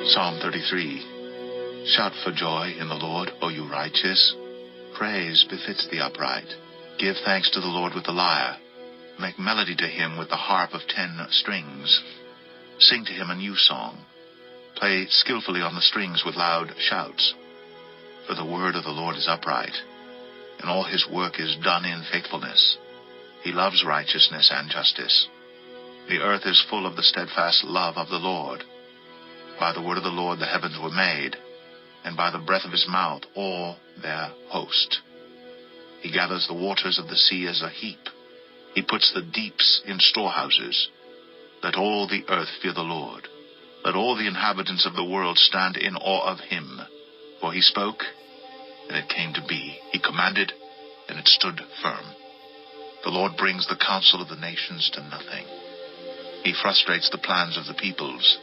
Psalm 33. Shout for joy in the Lord, O you righteous. Praise befits the upright. Give thanks to the Lord with the lyre. Make melody to him with the harp of 10 strings. Sing to him a new song. Play skillfully on the strings with loud shouts. For the word of the Lord is upright, and all his work is done in faithfulness. He loves righteousness and justice. The earth is full of the steadfast love of the Lord. By the word of the Lord the heavens were made, and by the breath of his mouth all their host. He gathers the waters of the sea as a heap. He puts the deeps in storehouses. Let all the earth fear the Lord. Let all the inhabitants of the world stand in awe of him. For he spoke, and it came to be. He commanded, and it stood firm. The Lord brings the counsel of the nations to nothing. He frustrates the plans of the peoples.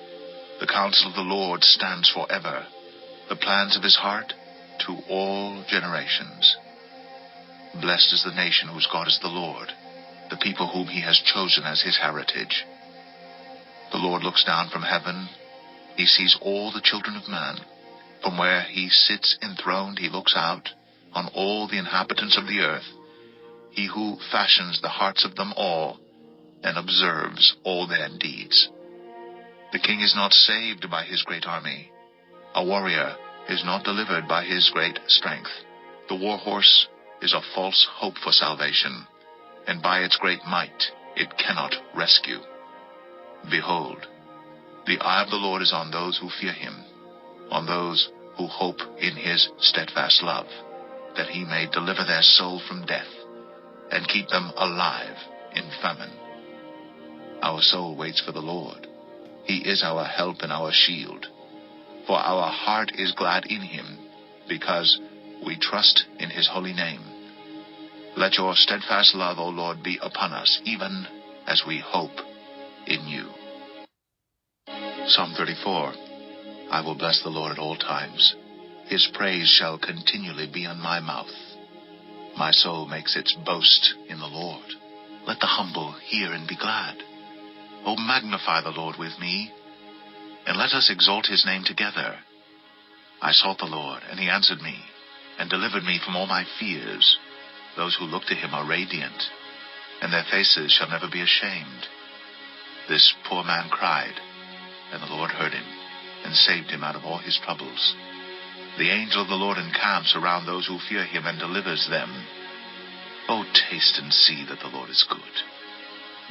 The counsel of the Lord stands forever, the plans of his heart to all generations. Blessed is the nation whose God is the Lord, the people whom he has chosen as his heritage. The Lord looks down from heaven. He sees all the children of man. From where he sits enthroned, he looks out on all the inhabitants of the earth. He who fashions the hearts of them all and observes all their deeds. The king is not saved by his great army. A warrior is not delivered by his great strength. The war horse is a false hope for salvation, and by its great might it cannot rescue. Behold, the eye of the Lord is on those who fear him, on those who hope in his steadfast love, that he may deliver their soul from death, and keep them alive in famine. Our soul waits for the Lord. He is our help and our shield. For our heart is glad in him, because we trust in his holy name. Let your steadfast love, O Lord, be upon us, even as we hope in you. Psalm 34. I will bless the Lord at all times. His praise shall continually be on my mouth. My soul makes its boast in the Lord. Let the humble hear and be glad. O magnify the Lord with me, and let us exalt his name together. I sought the Lord, and he answered me, and delivered me from all my fears. Those who look to him are radiant, and their faces shall never be ashamed. This poor man cried, and the Lord heard him, and saved him out of all his troubles. The angel of the Lord encamps around those who fear him, and delivers them. O taste and see that the Lord is good.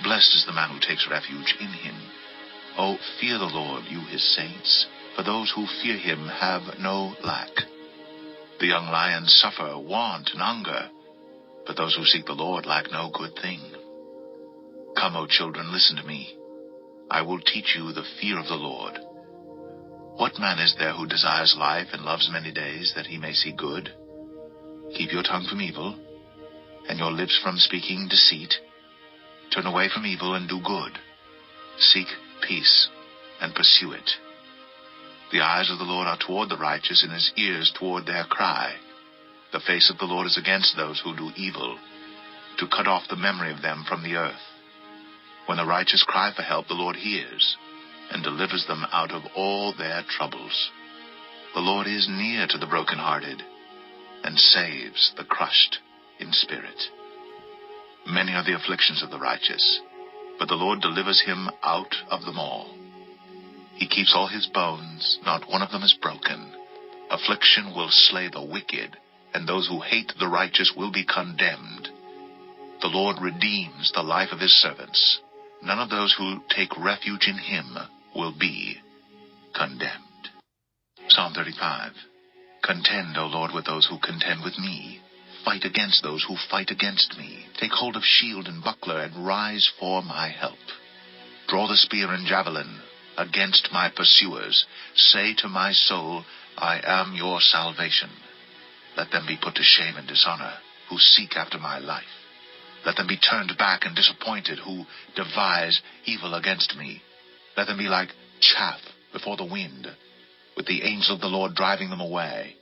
Blessed is the man who takes refuge in him. O fear the Lord, you his saints, for those who fear him have no lack. The young lions suffer want and hunger, but those who seek the Lord lack no good thing. Come, O children, listen to me. I will teach you the fear of the Lord. What man is there who desires life and loves many days, that he may see good? Keep your tongue from evil, and your lips from speaking deceit. Turn away from evil and do good. Seek peace and pursue it. The eyes of the Lord are toward the righteous, and his ears toward their cry. The face of the Lord is against those who do evil, to cut off the memory of them from the earth. When the righteous cry for help, the Lord hears, and delivers them out of all their troubles. The Lord is near to the brokenhearted, and saves the crushed in spirit. Many are the afflictions of the righteous, but the Lord delivers him out of them all. He keeps all his bones, not one of them is broken. Affliction will slay the wicked, and those who hate the righteous will be condemned. The Lord redeems the life of his servants. None of those who take refuge in him will be condemned. Psalm 35. Contend, O Lord, with those who contend with me. Fight against those who fight against me. Take hold of shield and buckler, and rise for my help. Draw the spear and javelin against my pursuers. Say to my soul, I am your salvation. Let them be put to shame and dishonor, who seek after my life. Let them be turned back and disappointed, who devise evil against me. Let them be like chaff before the wind, with the angel of the Lord driving them away.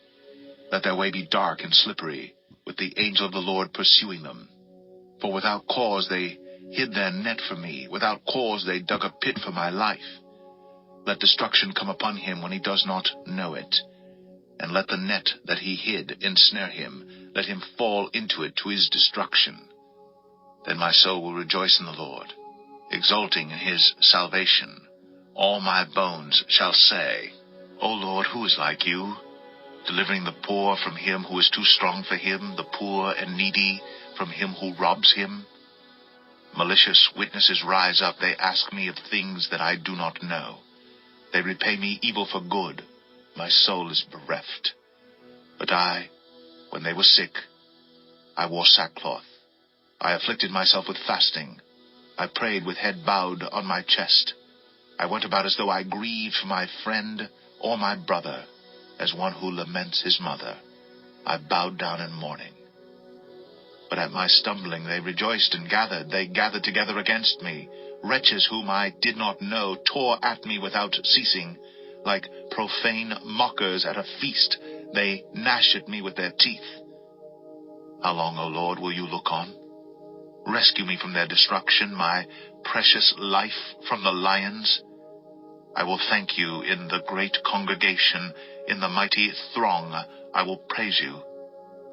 Let their way be dark and slippery, with the angel of the Lord pursuing them. For without cause they hid their net for me. Without cause they dug a pit for my life. Let destruction come upon him when he does not know it. And let the net that he hid ensnare him. Let him fall into it to his destruction. Then my soul will rejoice in the Lord, exulting in his salvation. All my bones shall say, O Lord, who is like you? Delivering the poor from him who is too strong for him, the poor and needy from him who robs him. Malicious witnesses rise up. They ask me of things that I do not know. They repay me evil for good. My soul is bereft. But I, when they were sick, I wore sackcloth. I afflicted myself with fasting. I prayed with head bowed on my chest. I went about as though I grieved for my friend or my brother, as one who laments his mother. I bowed down in mourning. But at my stumbling they rejoiced and gathered. They gathered together against me. Wretches whom I did not know tore at me without ceasing. Like profane mockers at a feast, they gnash at me with their teeth. How long, O Lord, will you look on? Rescue me from their destruction, my precious life from the lions. I will thank you in the great congregation, in the mighty throng. I will praise you.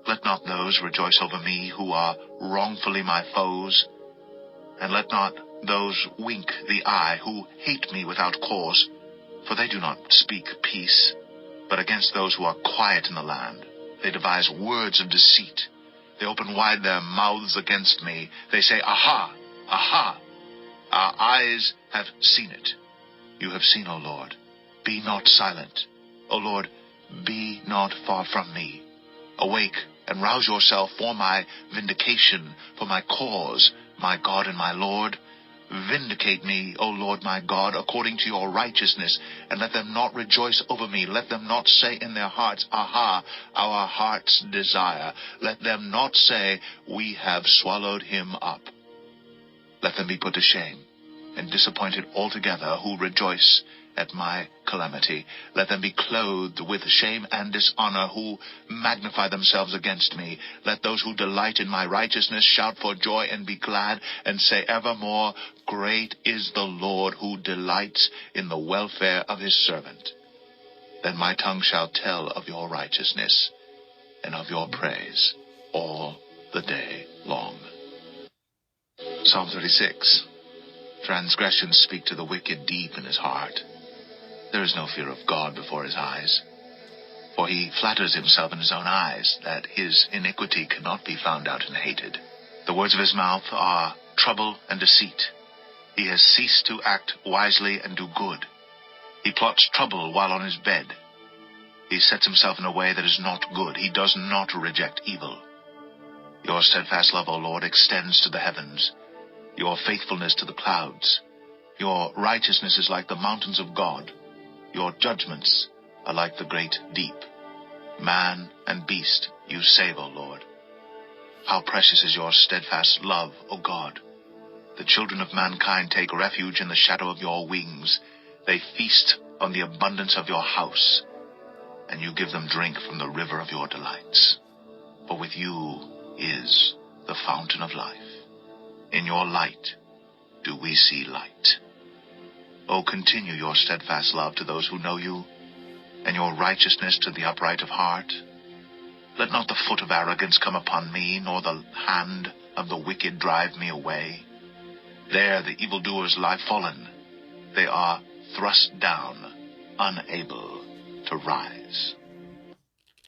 Let not those rejoice over me who are wrongfully my foes, and let not those wink the eye who hate me without cause, for they do not speak peace, but against those who are quiet in the land. They devise words of deceit. They open wide their mouths against me. They say, Aha! Aha! Our eyes have seen it. You have seen, O Lord. Be not silent. O Lord, be not far from me. Awake and rouse yourself for my vindication, for my cause, my God and my Lord. Vindicate me, O Lord my God, according to your righteousness, and let them not rejoice over me. Let them not say in their hearts, Aha, our heart's desire. Let them not say, We have swallowed him up. Let them be put to shame and disappointed altogether who rejoice at my calamity. Let them be clothed with shame and dishonor who magnify themselves against me. Let those who delight in my righteousness shout for joy and be glad, and say evermore, Great is the Lord who delights in the welfare of his servant. Then my tongue shall tell of your righteousness and of your praise all the day long. Psalm 36. Transgressions speak to the wicked deep in his heart. There is no fear of God before his eyes. For he flatters himself in his own eyes that his iniquity cannot be found out and hated. The words of his mouth are trouble and deceit. He has ceased to act wisely and do good. He plots trouble while on his bed. He sets himself in a way that is not good. He does not reject evil. Your steadfast love, O Lord, extends to the heavens, your faithfulness to the clouds. Your righteousness is like the mountains of God. Your judgments are like the great deep. Man and beast you save, O Lord. How precious is your steadfast love, O God. The children of mankind take refuge in the shadow of your wings. They feast on the abundance of your house, and you give them drink from the river of your delights. For with you is the fountain of life. In your light do we see light. O continue your steadfast love to those who know you, and your righteousness to the upright of heart. Let not the foot of arrogance come upon me, nor the hand of the wicked drive me away. There the evildoers lie fallen. They are thrust down, unable to rise.